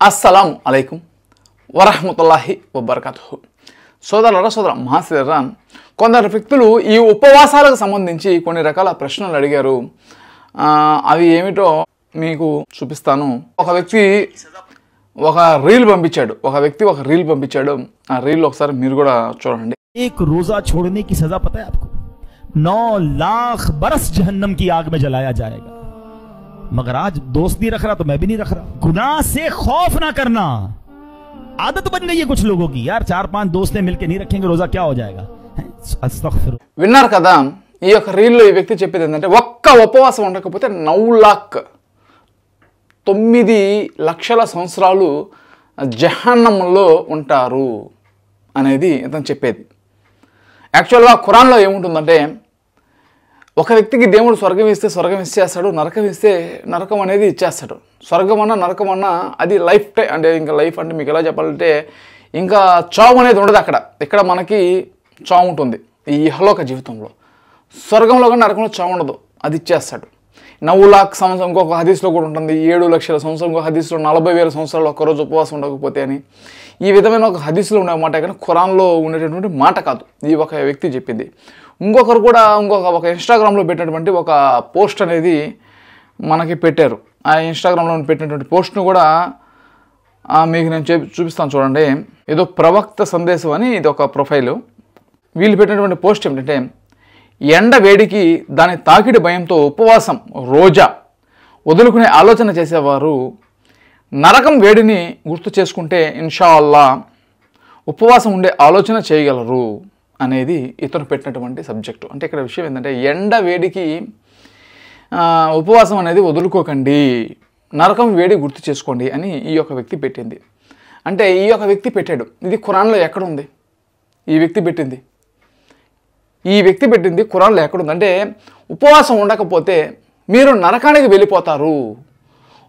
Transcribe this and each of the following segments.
అస్సలాము అలైకుం వరహ్మతుల్లాహి వబర్కాతుహు. సోదర మహాశిరా, కొందరు వ్యక్తులు ఈ ఉపవాసాలకు సంబంధించి కొన్ని రకాల ప్రశ్నలు అడిగారు. అవి ఏమిటో మీకు చూపిస్తాను. ఒక వ్యక్తి ఒక రీల్ పంపించాడు. ఆ రీల్ ఒకసారి మీరు కూడా చూడండి. एक रोजा छोड़ने की सजा पता है आपको? 9 लाख बरस जहन्नम की आग में जलाया जाएगा। मगर आज दोस्त नहीं रख रहा तो मैं भी नहीं रख रहा। गुनाह से खौफ ना करना आदत बन गई है कुछ लोगों की। यार 4-5 दोस्तें मिलके नहीं रखेंगे रोजा, क्या हो जाएगा? अस्तगफिर। విన్నారు కదా, ఈ యొక్క రీల్లో ఈ వ్యక్తి చెప్పేది ఏంటంటే, ఒక్క ఉపవాసం ఉండకపోతే 9 లక్షల సంవత్సరాలు జహన్నమంలో ఉంటారు అనేది ఇతను చెప్పేది. యాక్చువల్గా ఖురాన్లో ఏముంటుందంటే, ఒక వ్యక్తికి దేవుడు స్వర్గం ఇస్తే స్వర్గం ఇచ్చేస్తాడు, నరకం ఇస్తే నరకం అనేది ఇచ్చేస్తాడు. స్వర్గం అన్నా నరకం అన్నా అది లైఫ్ టైం అంటే, ఇంకా లైఫ్ అంటే మీకు ఎలా చెప్పాలంటే ఇంకా చావు అనేది ఉండదు. ఇక్కడ మనకి చావు ఉంటుంది ఈ ఇహలోక జీవితంలో. స్వర్గంలో కానీ నరకంలో చావు ఉండదు, అది ఇచ్చేస్తాడు. 9 లాఖ సంవత్సరం ఇంకొక హదీస్లో కూడా ఉంటుంది, 7 లక్షల సంవత్సరం ఇంకొక హదీస్లో 40,000 సంవత్సరాలు ఒక్కరోజు ఉపవాసం ఉండకపోతే అని. ఈ విధమైన ఒక హదీస్లో ఉండే మాట కానీ ఖురాన్లో ఉండేటటువంటి మాట కాదు, ఈ ఒక వ్యక్తి చెప్పింది. ఇంకొకరు కూడా ఒక ఇన్స్టాగ్రామ్లో పెట్టినటువంటి ఒక పోస్ట్ అనేది మనకి పెట్టారు. ఆ ఇన్స్టాగ్రామ్లో పెట్టినటువంటి పోస్ట్ను కూడా మీకు నేను చూపిస్తాను చూడండి. ఏదో ప్రవక్త సందేశం అని ఇది ఒక ప్రొఫైలు. వీళ్ళు పెట్టినటువంటి పోస్ట్ ఏమిటంటే, ఎండ వేడికి దాని తాకిడి భయంతో ఉపవాసం రోజా వదులుకునే ఆలోచన చేసేవారు నరకం వేడిని గుర్తు చేసుకుంటే ఇన్షా అల్లా ఉపవాసం ఉండే ఆలోచన చేయగలరు అనేది ఇతను పెట్టినటువంటి సబ్జెక్టు. అంటే ఇక్కడ విషయం ఏంటంటే, ఎండ వేడికి ఉపవాసం అనేది వదులుకోకండి, నరకం వేడి గుర్తు చేసుకోండి అని ఈ యొక్క వ్యక్తి పెట్టింది. అంటే ఈ యొక్క వ్యక్తి పెట్టాడు, ఇది ఖురాన్లో ఎక్కడుంది? ఈ వ్యక్తి పెట్టింది ఖురాన్లో ఎక్కడుంది అంటే, ఉపవాసం ఉండకపోతే మీరు నరకానికి వెళ్ళిపోతారు,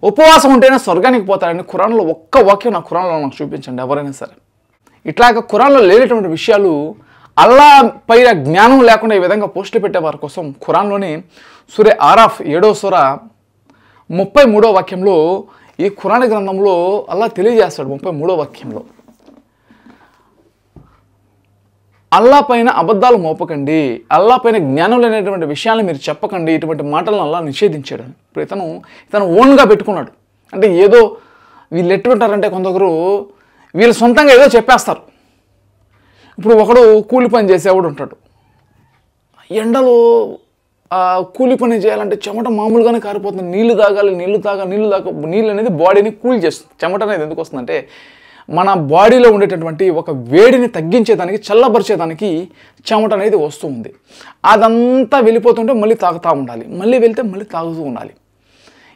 ఉపవాసం ఉంటేనే స్వర్గానికి పోతారని ఖురాన్లో ఒక్క వాక్యం నా ఖురాన్లో నాకు చూపించండి ఎవరైనా సరే. ఇట్లాగ ఖురాన్లో లేనటువంటి విషయాలు, అల్లా పైన జ్ఞానం లేకుండా ఈ విధంగా పోస్టులు పెట్టే వారి కోసం ఖురాన్లోని సూరే ఆరాఫ్ 7వ సూర 33వ వాక్యంలో ఈ ఖురాన్ గ్రంథంలో అల్లా తెలియజేస్తాడు. 33వ వాక్యంలో, అల్లా పైన అబద్ధాలు మోపకండి, అల్లా పైన జ్ఞానం లేనటువంటి విషయాలను మీరు చెప్పకండి, ఇటువంటి మాటలను అల్లా నిషేధించాడు. ఇప్పుడు ఇతను ఓన్గా పెట్టుకున్నాడు. అంటే ఏదో వీళ్ళు ఎట్టుంటారంటే, కొందరు వీళ్ళు సొంతంగా ఏదో చెప్పేస్తారు. ఇప్పుడు ఒకడు కూలి పని చేసేవాడు ఉంటాడు, ఎండలో కూలి పని చేయాలంటే చెమట మామూలుగానే కారిపోతుంది, నీళ్ళు తాగాలి, నీళ్ళు అనేది బాడీని కూల్ చేస్తుంది. చెమట అనేది ఎందుకు వస్తుందంటే, మన బాడీలో ఉండేటటువంటి ఒక వేడిని తగ్గించేదానికి, చల్లబరిచేదానికి చెమట అనేది వస్తూ ఉంది. అదంతా వెళ్ళిపోతుంటే మళ్ళీ తాగుతూ ఉండాలి, మళ్ళీ వెళ్తే మళ్ళీ తాగుతూ ఉండాలి.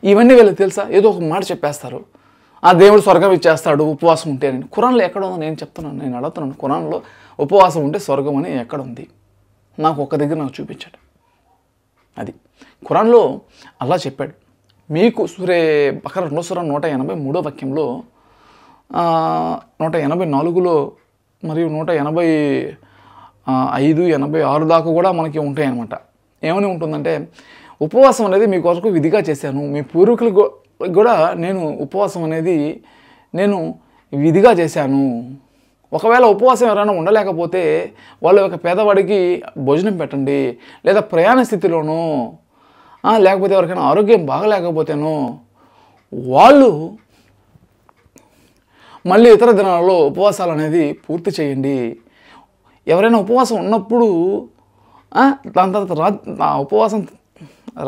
ఇవన్నీ వీళ్ళకి తెలుసా? ఏదో ఒక మాట చెప్పేస్తారు, ఆ దేవుడు స్వర్గం ఇచ్చేస్తాడు ఉపవాసం ఉంటే అని. ఖురాన్లో ఎక్కడ ఉందో నేను చెప్తున్నాను, నేను అడుగుతున్నాను. ఖురాన్లో ఉపవాసం ఉంటే స్వర్గం అని ఎక్కడ ఉంది? నాకు ఒక్క దగ్గర నాకు చూపించాడు. అది ఖురాన్లో అల్లా చెప్పాడు. మీకు సూరే బకరా 2వ సూర 183వ వాక్యంలో, 184లో మరియు 185, 86 దాకా కూడా మనకి ఉంటాయి అన్నమాట. ఏమని ఉంటుందంటే, ఉపవాసం అనేది మీ కొరకు విధిగా చేశాను, మీ పూర్వీకులకు కూడా నేను ఉపవాసం అనేది నేను విధిగా చేశాను. ఒకవేళ ఉపవాసం ఎవరైనా ఉండలేకపోతే వాళ్ళ యొక్క పేదవాడికి భోజనం పెట్టండి, లేదా ప్రయాణ స్థితిలోనో లేకపోతే ఎవరికైనా ఆరోగ్యం బాగలేకపోతేనో వాళ్ళు మళ్ళీ ఇతర దినాలలో ఉపవాసాలు అనేది పూర్తి చేయండి. ఎవరైనా ఉపవాసం ఉన్నప్పుడు దాని తర్వాత ఉపవాసం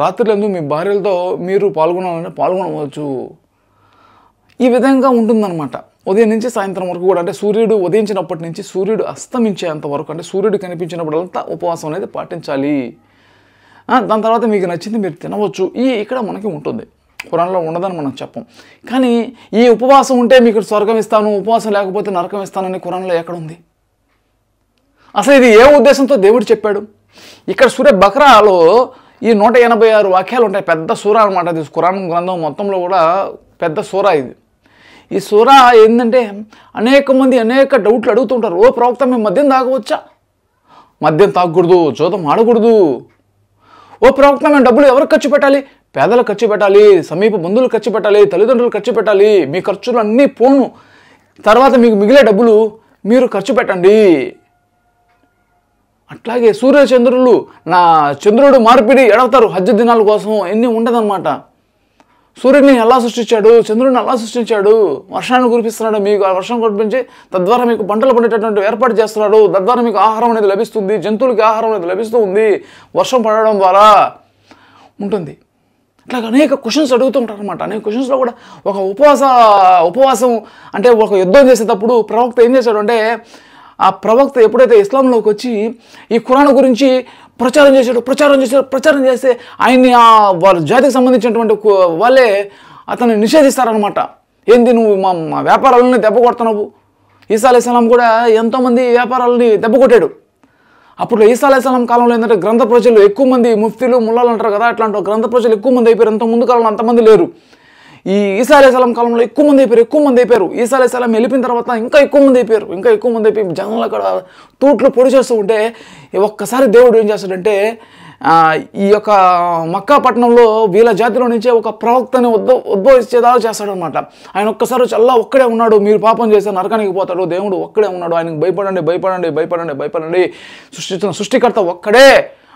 రాత్రులందు మీ భార్యలతో మీరు పాల్గొనవచ్చు. ఈ విధంగా ఉంటుందన్నమాట. ఉదయం నుంచి సాయంత్రం వరకు కూడా, అంటే సూర్యుడు ఉదయించినప్పటి నుంచి సూర్యుడు అస్తమించేంత వరకు, అంటే సూర్యుడు కనిపించినప్పుడంతా ఉపవాసం అనేది పాటించాలి. దాని తర్వాత మీకు నచ్చింది మీరు తినవచ్చు. ఇక్కడ మనకి ఉంటుంది, ఖురాన్లో ఉండదని మనం చెప్పం. కానీ ఈ ఉపవాసం ఉంటే మీకు స్వర్గం ఇస్తాను, ఉపవాసం లేకపోతే నరకం ఇస్తానని ఖురాన్లో ఎక్కడుంది? అసలు ఇది ఏ ఉద్దేశంతో దేవుడు చెప్పాడు? ఇక్కడ సూరే బకరాలో ఈ 186 వాక్యాలు ఉంటాయి. పెద్ద సూర అనమాట అది. ఖురాన్ గ్రంథం మొత్తంలో కూడా పెద్ద సూర ఇది. ఈ సూర ఏంటంటే, అనేక మంది అనేక డౌట్లు అడుగుతుంటారు. ఓ ప్రవక్త, మేము మద్యం తాగవచ్చా? మద్యం తాగకూడదు, జోదం ఆడకూడదు. ఓ ప్రవక్త, మేము డబ్బులు ఎవరికి ఖర్చు పెట్టాలి? పేదలకు ఖర్చు పెట్టాలి, సమీప బంధువులకు ఖర్చు పెట్టాలి, తల్లిదండ్రులకు ఖర్చు పెట్టాలి. మీ ఖర్చులు అన్నీ పోను, తర్వాత మీకు మిగిలే డబ్బులు మీరు ఖర్చు పెట్టండి. అట్లాగే సూర్యచంద్రులు చంద్రుడు మార్పిడి ఎడతారు హజ్జు దినాల కోసం, ఎన్ని ఉండదన్నమాట. సూర్యుడిని ఎలా సృష్టించాడు, చంద్రుడిని ఎలా సృష్టించాడు, వర్షాన్ని కురిపిస్తున్నాడు, మీకు ఆ వర్షం కురిపించి తద్వారా మీకు పంటలు పండేటటువంటి ఏర్పాటు చేస్తున్నాడు, తద్వారా మీకు ఆహారం అనేది లభిస్తుంది, జంతువులకి ఆహారం అనేది లభిస్తూ ఉంది వర్షం పడడం ద్వారా ఉంటుంది. ఇట్లా అనేక క్వశ్చన్స్ అడుగుతూ ఉంటారు అనమాట. అనేక క్వశ్చన్స్లో కూడా ఒక ఉపవాసం అంటే ఒక యుద్ధం చేసేటప్పుడు ప్రవక్త ఏం చేశాడు అంటే, ఆ ప్రవక్త ఎప్పుడైతే ఇస్లాంలోకి వచ్చి ఈ ఖురాన్ గురించి ప్రచారం చేస్తే ఆయన్ని వాళ్ళ జాతికి సంబంధించినటువంటి వాళ్ళే అతన్ని నిషేధిస్తారనమాట. ఏంది నువ్వు మా వ్యాపారాలని దెబ్బ కొడుతున్నావు. ఈసా అలైహిస్సలాం కూడా ఎంతోమంది వ్యాపారాలని దెబ్బ కొట్టాడు. అప్పుడు ఈసా అలైహిస్సలాం కాలంలో ఏంటంటే గ్రంథ ప్రజలు ఎక్కువ మంది, ముఫ్తీలు ముల్లాలు అంటారు కదా, అట్లాంటి గ్రంథ ప్రజలు ఎక్కువ మంది అయిపోయారు. ఎంతో ముందు కాలంలో అంతమంది లేరు. ఈ ఈసా అలైహిస్సలాం కాలంలో ఎక్కువ మంది అయిపోయారు. ఈసా అలైహిస్సలాం వెళ్ళిపోయిన తర్వాత ఇంకా ఎక్కువ మంది అయిపోయి జనాలు అక్కడ తూట్లు పొడి చేస్తూ ఉంటే ఒక్కసారి దేవుడు ఏం చేస్తాడంటే, ఈ యొక్క మక్కా పట్టణంలో వీళ్ళ జాతిలో నుంచే ఒక ప్రవక్తని ఉద్భవించేదాకా చేస్తాడనమాట. ఆయన ఒక్కసారి ఒక్కడే ఉన్నాడు, మీరు పాపం చేస్తే నరకానికి పోతాడు, దేవుడు ఒక్కడే ఉన్నాడు, ఆయనకు భయపడండి, సృష్టికర్త ఒక్కడే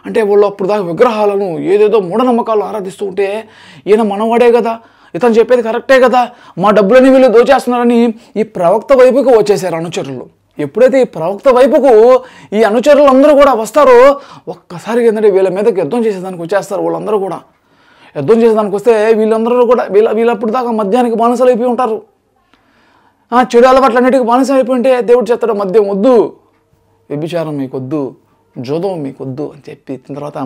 అంటే వాళ్ళు అప్పుడు దాకా విగ్రహాలను ఏదేదో మూఢనమ్మకాలు ఆరాధిస్తూ ఉంటే, ఈయన మనవాడే కదా, ఇతను చెప్పేది కరెక్టే కదా, మా డబ్బులని వీళ్ళు దోచేస్తున్నారని ఈ ప్రవక్త వైపుకు వచ్చేసారు అనుచరులు. ఎప్పుడైతే ఈ ప్రవక్త వైపుకు ఈ అనుచరులు అందరూ కూడా వస్తారో ఒక్కసారి ఏంటంటే వీళ్ళ మీదకి యుద్ధం చేసేదానికి వచ్చేస్తారు. వాళ్ళందరూ కూడా యుద్ధం చేసేదానికి వస్తే వీళ్ళందరూ కూడా వీళ్ళప్పుడు దాకా మద్యానికి బానిసలు అయిపోయి ఉంటారు. చెడు అలవాట్లన్నిటికీ బానిసలు అయిపోయి ఉంటే దేవుడు చెప్తాడు, మద్యం వద్దు, వ్యభిచారం మీకొద్దు, జోదం మీకొద్దు అని చెప్పి తర్వాత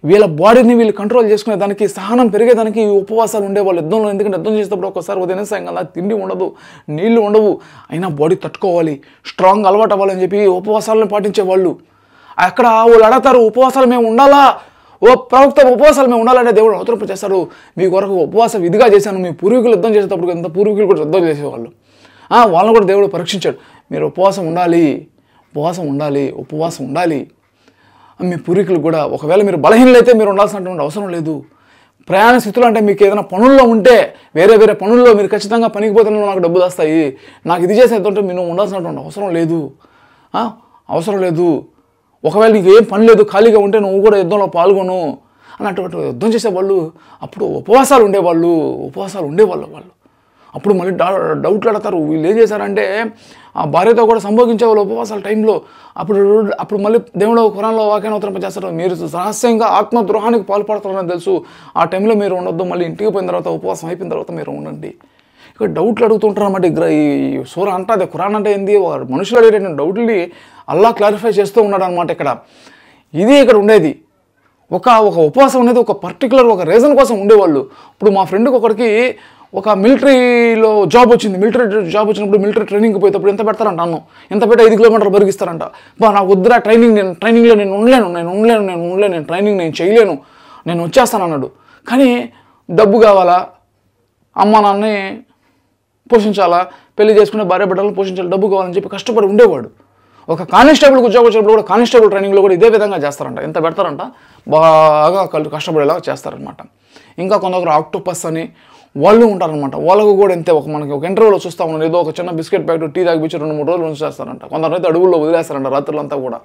వీళ్ళ బాడీని వీళ్ళు కంట్రోల్ చేసుకునే దానికి, సహనం పెరిగేదానికి ఉపవాసాలు ఉండేవాళ్ళు యుద్ధంలో. ఎందుకంటే యుద్ధం చేసేటప్పుడు ఒక్కసారి ఉదయం సాయంకాలం తిండి ఉండదు, నీళ్లు ఉండవు, అయినా బాడీ తట్టుకోవాలి, స్ట్రాంగ్ అలవాటు అవ్వాలని చెప్పి ఉపవాసాలను పాటించేవాళ్ళు. అక్కడ వాళ్ళు అడతారు, ఉపవాసాలు మేము ఉండాలా, ఓ ప్రవక్త ఉపవాసాలు మేము ఉండాలంటే దేవుడు అవతరింపు చేస్తారు, మీ కొరకు ఉపవాసం విధిగా చేశాను. మీ పూర్వీకులు యుద్ధం చేసేటప్పుడు ఎంత పూర్వీకులు కూడా యుద్ధం చేసేవాళ్ళు, వాళ్ళని కూడా దేవుడు పరీక్షించాడు. మీరు ఉపవాసం ఉండాలి. మీ పూర్వీకులు కూడా ఒకవేళ మీరు బలహీనలైతే మీరు ఉండాల్సినటువంటి అవసరం లేదు. ప్రయాణ స్థితిలో అంటే మీకు ఏదైనా పనుల్లో ఉంటే వేరే పనుల్లో మీరు ఖచ్చితంగా పనికి పోతే నాకు డబ్బులు వస్తాయి, నాకు ఇది చేసేదంటే మీరు ఉండాల్సినటువంటి అవసరం లేదు. ఒకవేళ నీకు ఏం పని లేదు, ఖాళీగా ఉంటే నువ్వు కూడా యుద్ధంలో పాల్గొను అన్నటువంటి యుద్ధం చేసేవాళ్ళు. అప్పుడు ఉపవాసాలు ఉండేవాళ్ళు వాళ్ళు. అప్పుడు మళ్ళీ డౌట్లు అడతారు, వీళ్ళు ఏం చేశారంటే ఆ భార్యతో కూడా సంభోగించేవాళ్ళు ఉపవాసాల టైంలో. అప్పుడు మళ్ళీ దేవుడు ఖురాన్లో వాక్యాన్ని అవతరింపజేస్తారు, మీరు రహస్యంగా ఆత్మద్రోహానికి పాల్పడతారని తెలుసు, ఆ టైంలో మీరు ఉండొద్దు, మళ్ళీ ఇంటికి పోయిన తర్వాత ఉపవాసం అయిపోయిన తర్వాత మీరు ఉండండి. ఇక్కడ డౌట్లు అడుగుతుంటారు అన్నమాట. ఈ సూర అంటే ఖురాన్ అంటే ఏంది, మనుషులు అడిగే డౌట్లని అల్లా క్లారిఫై చేస్తూ ఉన్నాడు అనమాట. ఇది ఇక్కడ ఉండేది ఒక ఉపవాసం అనేది ఒక పర్టికులర్ ఒక రీజన్ కోసం ఉండేవాళ్ళు. ఇప్పుడు మా ఫ్రెండ్కి ఒకరికి ఒక మిలిటరీలో జాబ్ వచ్చింది. మిలిటరీ జాబ్ వచ్చినప్పుడు మిలిటరీ ట్రైనింగ్కి పోయేటప్పుడు ఎంత పెడతారంట అన్నం, ఎంత పెట్టి 5 కిలోమీటర్లు బరిగిస్తారంట. నాకు వద్దురా ట్రైనింగ్లో నేను ఉండలేను, ట్రైనింగ్ నేను చేయలేను, నేను వచ్చేస్తాను అన్నాడు. కానీ డబ్బు కావాలా, అమ్మ నాన్నని పోషించాలా, పెళ్లి చేసుకునే భార్య బిడ్డలను పోషించాలి, డబ్బు కావాలని చెప్పి కష్టపడి ఉండేవాడు. ఒక కానిస్టేబుల్కి ఉద్యోగం వచ్చినప్పుడు కూడా కానిస్టేబుల్ ట్రైనింగ్లో కూడా ఇదే విధంగా చేస్తారంట. ఎంత పెడతారంట, బాగా కష్టపడేలాగా చేస్తారనమాట. ఇంకా కొందరు ఆక్టోపస్ అని వాళ్ళు ఉంటారనమాట. వాళ్ళకు కూడా అంతే, మనకి ఒక ఇంటర్వ్యూలో చూస్తూ ఉన్నాను, ఏదో ఒక చిన్న బిస్కెట్ ప్యాకెట్ టీ తాగిపించి 2-3 రోజులు ఉంచేస్తారంట. కొందరైతే అడవుల్లో వదిలేస్తారంట రాత్రులంతా కూడా.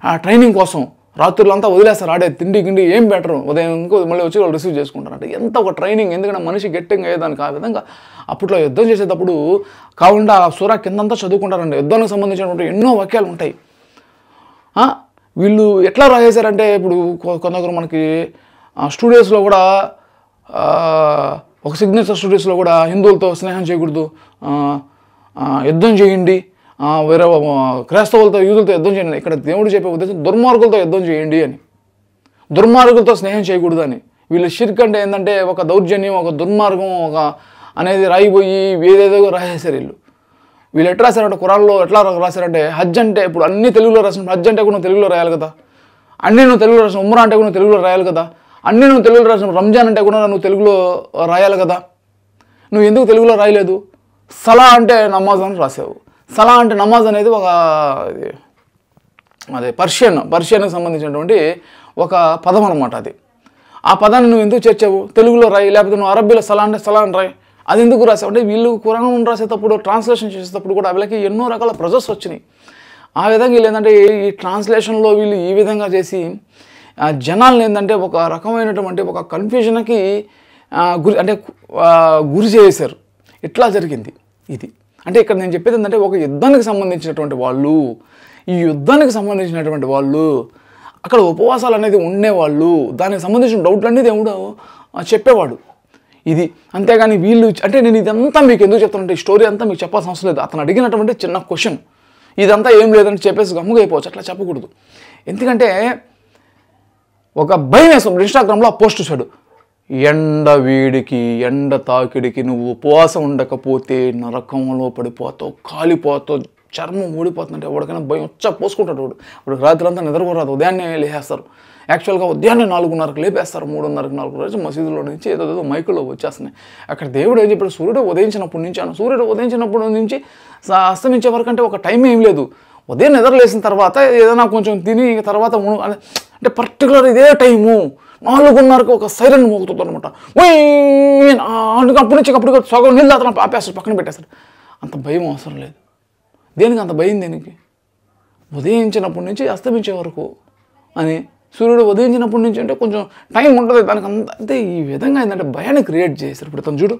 ఆ ట్రైనింగ్ కోసం రాత్రులంతా వదిలేస్తారు, ఆడే తిండి గిండి ఏం బెటరు, ఉదయం మళ్ళీ వచ్చి వాళ్ళు రిసీవ్ చేసుకుంటారంట. ఎంత ఒక ట్రైనింగ్, ఎందుకంటే మనిషి గట్టిగా అయ్యేదానికి. ఆ విధంగా అప్పట్లో యుద్ధం చేసేటప్పుడు కాకుండా ఆ సూరా కిందంతా చదువుకుంటారండి. యుద్ధానికి సంబంధించినటువంటి ఎన్నో వాక్యాలు ఉంటాయి. వీళ్ళు ఎట్లా రాసేశారంటే, ఇప్పుడు కొందరు మనకి స్టూడియోస్లో కూడా ఒక సిగ్నేచర్ స్టూడియోస్లో కూడా హిందువులతో స్నేహం చేయకూడదు, యుద్ధం చేయండి, వేరే క్రైస్తవులతో యూదులతో యుద్ధం చేయండి. ఇక్కడ దేవుడు చెప్పే ఉద్దేశం దుర్మార్గులతో యుద్ధం చేయండి అని, దుర్మార్గులతో స్నేహం చేయకూడదు అని. వీళ్ళు షిర్క్ అంటే ఏంటంటే ఒక దౌర్జన్యం, ఒక దుర్మార్గం అనేది రాయిపోయి ఏదేదో రాసేశారు వీళ్ళు ఎట్లా రాశారంటే ఖురాన్లో ఎట్లా రాశారంటే, హజ్ అంటే ఇప్పుడు అన్ని తెలుగులో రాసిన, హజ్ అంటే కూడా నువ్వు తెలుగులో రాయాలి కదా, అన్నీ నువ్వు తెలుగులో రాసిన, ఉమ్రా అంటే కూడా నువ్వు తెలుగులో రాయాలి కదా, అన్నీ నువ్వు తెలుగులో రాసిన, రంజాన్ అంటే కూడా నువ్వు తెలుగులో రాయాలి కదా, నువ్వు ఎందుకు తెలుగులో రాయలేదు? సలా అంటే నమాజ్ అని రాసావు. సలా అంటే నమాజ్ అనేది ఒక అదే పర్షియన్కి సంబంధించినటువంటి ఒక పదం అనమాట. ఆ పదాన్ని నువ్వు ఎందుకు చేర్చావు? తెలుగులో రాయి, లేకపోతే నువ్వు అరబ్బీలో సలా అంటే సలా అని రాయి. అది ఎందుకు రాసావు అంటే వీళ్ళు ఖురాన్ రాసేటప్పుడు ట్రాన్స్లేషన్ చేసేటప్పుడు కూడా వీళ్ళకి ఎన్నో రకాల ప్రెజర్స్ వచ్చినాయి. ఆ విధంగా వీళ్ళు ఏంటంటే ఈ ట్రాన్స్లేషన్లో వీళ్ళు ఈ విధంగా చేసి జనాలను ఏంటంటే ఒక రకమైనటువంటి ఒక కన్ఫ్యూజన్కి గురి చేశారు. ఇట్లా జరిగింది ఇది. అంటే ఇక్కడ నేను చెప్పేది ఏంటంటే ఒక యుద్ధానికి సంబంధించినటువంటి వాళ్ళు, ఈ యుద్ధానికి సంబంధించినటువంటి వాళ్ళు అక్కడ ఉపవాసాలు అనేది ఉండేవాళ్ళు, దానికి సంబంధించిన డౌట్లన్నీ దేవుడు చెప్పేవాడు. ఇది అంతేగాని వీళ్ళు అంటే నేను ఇదంతా మీకు ఎందుకు చెప్తానంటే ఈ స్టోరీ అంతా మీకు చెప్పాల్సిన అవసరం లేదు. అతను అడిగినటువంటి చిన్న క్వశ్చన్ ఇదంతా ఏం లేదని చెప్పేసి గమ్ముగా అయిపోవచ్చు. అట్లా చెప్పకూడదు. ఎందుకంటే ఒక భయం వేస్తాడు. ఇన్స్టాగ్రామ్లో ఆ పోస్ట్ చూశాడు, ఎండ వేడికి ఎండ తాకిడికి నువ్వు ఉపవాసం ఉండకపోతే నరకంలో పడిపోతావు, కాలిపోతావు, చర్మం ఊడిపోతుందంటే ఎవరికైనా భయం వచ్చా పోసుకుంటాడు. వాడు రాత్రి అంతా నిద్రపోరాదు, ఉదయాన్నే లేచేస్తారు. యాక్చువల్గా ఉదయాన్నే 4:30కు లేపేస్తారు, 3:30కు 4 రోజు మసీదులో నుంచి ఏదో మైకుల్లో వచ్చేస్తున్నాయి. అక్కడ దేవుడు ఏం చెప్పాడు, సూర్యుడు ఉదయించినప్పటి నుంచి సూర్యుడు ఉదయించినప్పటి నుంచి అస్తమించే వరకు అంటే ఒక టైం ఏం లేదు. ఉదయం నిద్ర లేచిన తర్వాత ఏదైనా కొంచెం తిని తర్వాత అంటే పర్టికులర్ ఇదే టైము 4:30కు ఒక సైరన్ మోగుతుంది అనమాట. అప్పటి నుంచి అప్పటికి సగం నీళ్ళు అతను ఆపేస్తాడు, పక్కన పెట్టేస్తాడు. అంత భయం అవసరం లేదు. దేనికి అంత భయం? దేనికి? ఉదయించినప్పటి నుంచి అస్తమించే వరకు అని, సూర్యుడు ఉదయించినప్పటి నుంచి అంటే కొంచెం టైం ఉంటుంది దానికి అంతే. ఈ విధంగా ఏంటంటే భయాన్ని క్రియేట్ చేశారు. ఇప్పుడు తను చూడు,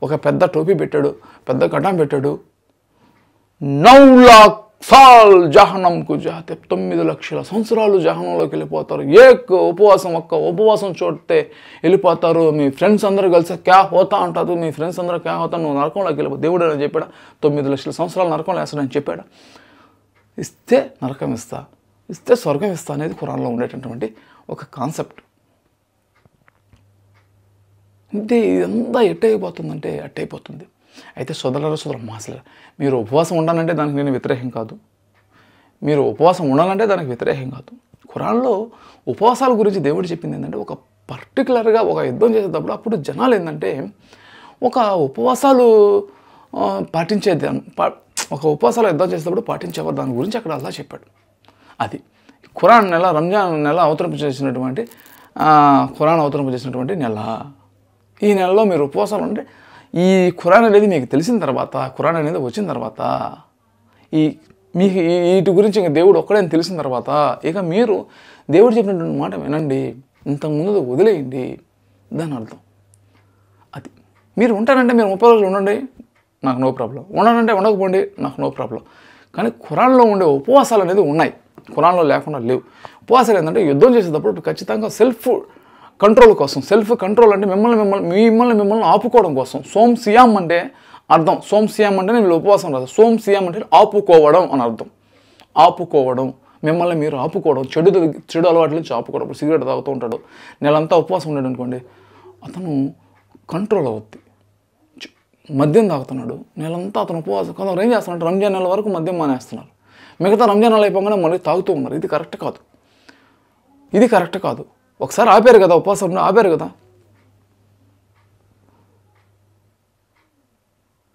ఒక పెద్ద టోపీ పెట్టాడు, పెద్ద గడ్డం పెట్టాడు. 9 लाख साल జహన్నంకు జాతే, 9 లక్షల సంవత్సరాలు జహన్నంలోకి వెళ్ళిపోతారు. ఒక్క ఉపవాసం చూడితే వెళ్ళిపోతారు. మీ ఫ్రెండ్స్ అందరూ కలిసి క్యా హోతా అంటారు. మీ ఫ్రెండ్స్ అందరూ క్యా హోతా, నువ్వు నరకంలోకి వెళ్ళిపో. దేవుడు అని చెప్పాడా? 9 లక్షల సంవత్సరాలు నరకంలో వేస్తాడని చెప్పాడా? ఇస్తే నరకం ఇస్తా, ఇస్తే స్వర్గం ఇస్తా అనేది ఖురాన్లో ఉండేటటువంటి ఒక కాన్సెప్ట్. అంటే ఇదంతా ఎట్టయిపోతుందంటే అట్టయిపోతుంది. అయితే సోదరుల మాసలు మీరు ఉపవాసం ఉండాలంటే దానికి నేను వ్యతిరేకం కాదు, మీరు ఉపవాసం ఉండాలంటే దానికి వ్యతిరేకం కాదు. ఖురాన్లో ఉపవాసాల గురించి దేవుడు చెప్పింది ఏంటంటే ఒక పర్టికులర్గా ఒక యుద్ధం చేసేటప్పుడు అప్పుడు జనాలు ఏంటంటే ఒక ఉపవాసాలు పాటించేది, ఒక ఉపవాసాలు యుద్ధం చేసేటప్పుడు పాటించేవారు. దాని గురించి అక్కడ అల్లా చెప్పాడు. అది ఖురాన్ నెల, రంజాన్ నెల అవతరింపజేసినటువంటి ఖురాన్ అవతరింపజేసినటువంటి నెల. ఈ నెలలో మీరు ఉపవాసాలు అంటే ఈ ఖురాన్ అనేది మీకు తెలిసిన తర్వాత, ఖురాన్ అనేది వచ్చిన తర్వాత, మీకు వీటి గురించి ఇంకా దేవుడు ఒక్కడే తెలిసిన తర్వాత ఇక మీరు దేవుడు చెప్పినటువంటి మాట వినండి, ఇంతకుముందు వదిలేయండి, దాని అర్థం. అది మీరు ఉంటారంటే మీరు 30 రోజులు ఉండండి, నాకు నో ప్రాబ్లం. ఉండాలంటే ఉండకపోండి, నాకు నో ప్రాబ్లం. కానీ ఖురాన్లో ఉండే ఉపవాసాలు అనేది ఉన్నాయి, ఖురాన్లో లేకుండా లేవు. ఉపవాసాలు ఏంటంటే యుద్ధం చేసేటప్పుడు ఖచ్చితంగా సెల్ఫ్ కంట్రోల్ కోసం. సెల్ఫ్ కంట్రోల్ అంటే మిమ్మల్ని ఆపుకోవడం కోసం. సోమ్ సియామ్ అంటే అర్థం. సోమ్ సియామ్ అంటే వీళ్ళు ఉపవాసం రాదు. సోమ్ సియామ్ అంటే ఆపుకోవడం అని అర్థం. ఆపుకోవడం, మిమ్మల్ని మీరు ఆపుకోవడం, చెడు అలవాట్ల నుంచి ఆపుకోవడం. ఇప్పుడు సిగరెట్ తాగుతూ ఉంటాడు, నెలంతా ఉపవాసం ఉన్నాడు అనుకోండి, అతను కంట్రోల్ అవుద్ది. మద్యం తాగుతున్నాడు, నెలంతా అతను ఉపవాసం. కొందరు ఏం చేస్తున్నాడు, రంజాన్ నెల వరకు మద్యం మానేస్తున్నారు, మిగతా రంజాన్ నెల అయిపోగానే మళ్ళీ తాగుతూ ఉన్నారు. ఇది కరెక్ట్ కాదు, ఇది కరెక్ట్ కాదు. ఒకసారి ఆపారు కదా, ఉపవాసం ఆపారు కదా,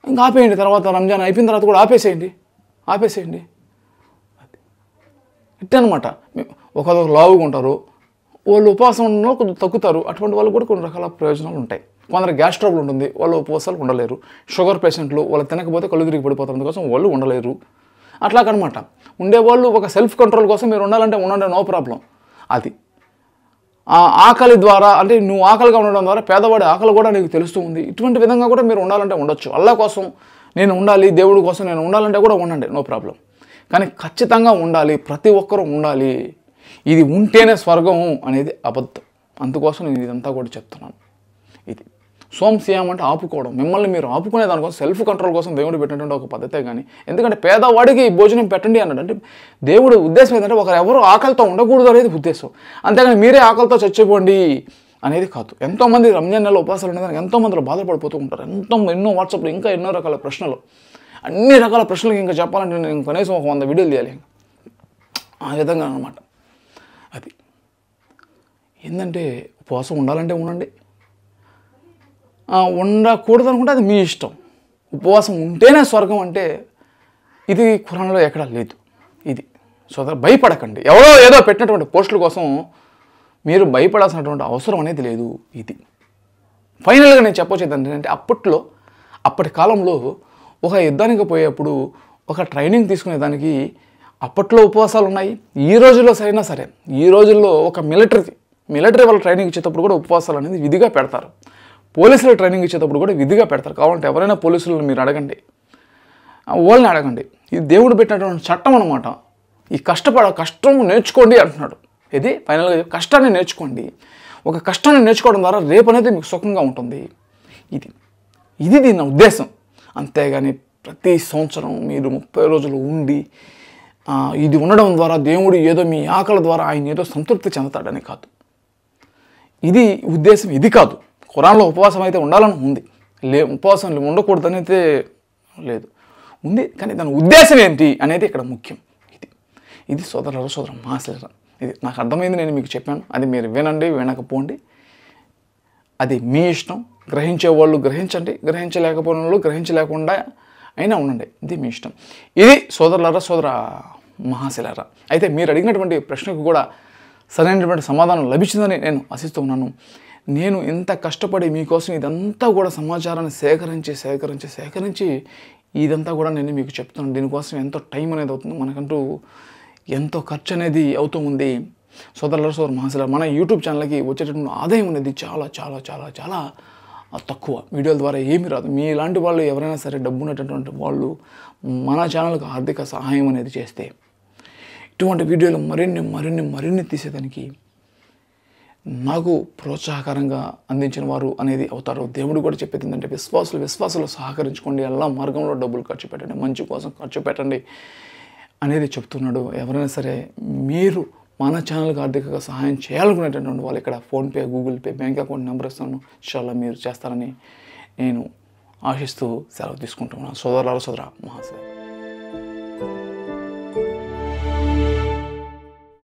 ఇంకా ఆపేయండి. తర్వాత రంజాన్ అయిపోయిన తర్వాత కూడా ఆపేసేయండి. అది ఇట్టే అనమాట. ఒకరు లావుగా ఉంటారు, వాళ్ళు ఉపవాసంలో కొంచెం తగ్గుతారు. అటువంటి వాళ్ళు కూడా కొన్ని రకాల ప్రయోజనాలు ఉంటాయి. కొందరు గ్యాస్ ట్రబుల్ ఉంటుంది, వాళ్ళు ఉపవాసాలు ఉండలేరు. షుగర్ పేషెంట్లు వాళ్ళు తినకపోతే కళ్ళు తిరిగి పడిపోతారు, అందుకోసం వాళ్ళు ఉండలేరు. అట్లాగనమాట. ఉండేవాళ్ళు ఒక సెల్ఫ్ కంట్రోల్ కోసం మీరు ఉండాలంటే ఉండండి, నో ప్రాబ్లం. అది ఆకలి ద్వారా అంటే నువ్వు ఆకలిగా ఉండడం ద్వారా పేదవాడి ఆకలి కూడా నీకు తెలుస్తూ ఉంది. ఇటువంటి విధంగా కూడా మీరు ఉండాలంటే ఉండొచ్చు. అల్లా కోసం నేను ఉండాలి, దేవుడి కోసం నేను ఉండాలంటే కూడా ఉండండి, నో ప్రాబ్లం. కానీ ఖచ్చితంగా ఉండాలి, ప్రతి ఒక్కరూ ఉండాలి. ఇది ఉంటేనే స్వర్గం అనేది అబద్ధం. అందుకోసం నేను ఇదంతా కూడా చెప్తున్నాను. ఇది సోమ్ సియామ్ అంటే ఆపుకోవడం, మిమ్మల్ని మీరు ఆపుకునే దానికోసం సెల్ఫ్ కంట్రోల్ కోసం దేవుడు పెట్టినటువంటి ఒక పద్ధతే. కానీ ఎందుకంటే పేదవాడికి భోజనం పెట్టండి అన్నాడు అంటే దేవుడు ఉద్దేశం ఏంటంటే ఎవరు ఆకలితో ఉండకూడదు అనేది ఉద్దేశం. అంతేగాని మీరే ఆకలితో చచ్చిపోండి అనేది కాదు. ఎంతోమంది రంజాన్ నెలలో ఉపవాసాలు ఉండేదానికి ఎంతోమందిలో బాధపడిపోతూ ఉంటారు. ఎన్నో వాట్సాప్లో ఇంకా ఎన్నో రకాల ప్రశ్నలు, అన్ని రకాల ప్రశ్నలకు ఇంకా చెప్పాలంటే నేను కనీసం ఒక 100 వీడియోలు తీయాలి. ఆ విధంగా అనమాట. అది ఏంటంటే ఉపవాసం ఉండాలంటే ఉండండి, ఉండకూడదు అనుకుంటే అది మీ ఇష్టం. ఉపవాసం ఉంటేనే స్వర్గం అంటే ఇది ఖురాన్లో ఎక్కడా లేదు. ఇది సోదరు భయపడకండి. ఎవరో ఏదో పెట్టినటువంటి పోస్టుల కోసం మీరు భయపడాల్సినటువంటి అవసరం అనేది లేదు. ఇది ఫైనల్గా నేను చెప్పొచ్చేది ఏంటంటే, అప్పటి కాలంలో ఒక యుద్ధానికి పోయేప్పుడు ఒక ట్రైనింగ్ తీసుకునే దానికి అప్పట్లో ఉపవాసాలు ఉన్నాయి. ఈ రోజుల్లో సరైనా సరే, ఈ రోజుల్లో ఒక మిలిటరీ వాళ్ళ ట్రైనింగ్ ఇచ్చేటప్పుడు కూడా ఉపవాసాలు అనేది విధిగా పెడతారు. పోలీసుల ట్రైనింగ్ ఇచ్చేటప్పుడు కూడా విధిగా పెడతారు. కావాలంటే ఎవరైనా పోలీసులను మీరు అడగండి, వాళ్ళని అడగండి. ఇది దేవుడు పెట్టినటువంటి చట్టం అనమాట. ఈ కష్టం నేర్చుకోండి అంటున్నాడు. ఇది ఫైనల్గా కష్టాన్ని నేర్చుకోండి. ఒక కష్టాన్ని నేర్చుకోవడం ద్వారా రేపు అనేది మీకు సుఖంగా ఉంటుంది. ఇది దీని ఉద్దేశం. అంతేగాని ప్రతి సంవత్సరం మీరు 30 రోజులు ఉండి ఇది ఉండడం ద్వారా దేవుడు ఏదో మీ ఆకలి ద్వారా ఆయన ఏదో సంతృప్తి చెందుతాడని కాదు. ఇది ఉద్దేశం, ఇది కాదు. ఖురాన్లో ఉపవాసం అయితే ఉండాలని ఉంది, ఉపవాసం ఉండకూడదని అయితే లేదు, ఉంది. కానీ దాని ఉద్దేశం ఏంటి అనేది ఇక్కడ ముఖ్యం. ఇది సోదర మహాశిలరా, ఇది నాకు అర్థమైంది, నేను మీకు చెప్పాను. అది మీరు వినండి, వినకపోండి, అది మీ ఇష్టం. గ్రహించే వాళ్ళు గ్రహించండి, గ్రహించలేకపోయిన వాళ్ళు గ్రహించలేకుండా అయినా ఉండండి, ఇది మీ ఇష్టం. ఇది సోదర మహాశిలరా. అయితే మీరు అడిగినటువంటి ప్రశ్నకు కూడా సరైనటువంటి సమాధానం లభించిందని నేను ఆశిస్తూ ఉన్నాను. నేను ఇంత కష్టపడి మీకోసం ఇదంతా కూడా సమాచారాన్ని సేకరించి ఇదంతా కూడా నేను మీకు చెప్తున్నాను. దీనికోసం ఎంతో టైం అనేది అవుతుంది, మనకంటూ ఎంతో ఖర్చు అనేది అవుతూ ఉంది. సోదర మహాశిలరా, మన యూట్యూబ్ ఛానల్కి వచ్చేటటువంటి ఆదాయం అనేది చాలా చాలా చాలా చాలా తక్కువ. వీడియోల ద్వారా ఏమీ రాదు. మీలాంటి వాళ్ళు ఎవరైనా సరే డబ్బు ఉన్నటువంటి వాళ్ళు మన ఛానల్కి ఆర్థిక సహాయం అనేది చేస్తే ఇటువంటి వీడియోలు మరిన్ని తీసేదానికి నాకు ప్రోత్సాహకరంగా అందించిన వారు అనేది అవుతారు. దేవుడు కూడా చెప్పేది ఏంటంటే, విశ్వాసులు సహకరించుకోండి, ఎలా మార్గంలో డబ్బులు ఖర్చు పెట్టండి, మంచి కోసం ఖర్చు పెట్టండి అనేది చెప్తున్నాడు. ఎవరైనా సరే మీరు మన ఛానల్కి ఆర్థికంగా సహాయం చేయాలనుకునేటటువంటి వాళ్ళు ఇక్కడ PhonePe, Google pay, bank account number ఇస్తాను. చాలా మీరు చేస్తారని నేను ఆశిస్తూ సెలవు తీసుకుంటున్నాను. సోదర మహాశయ.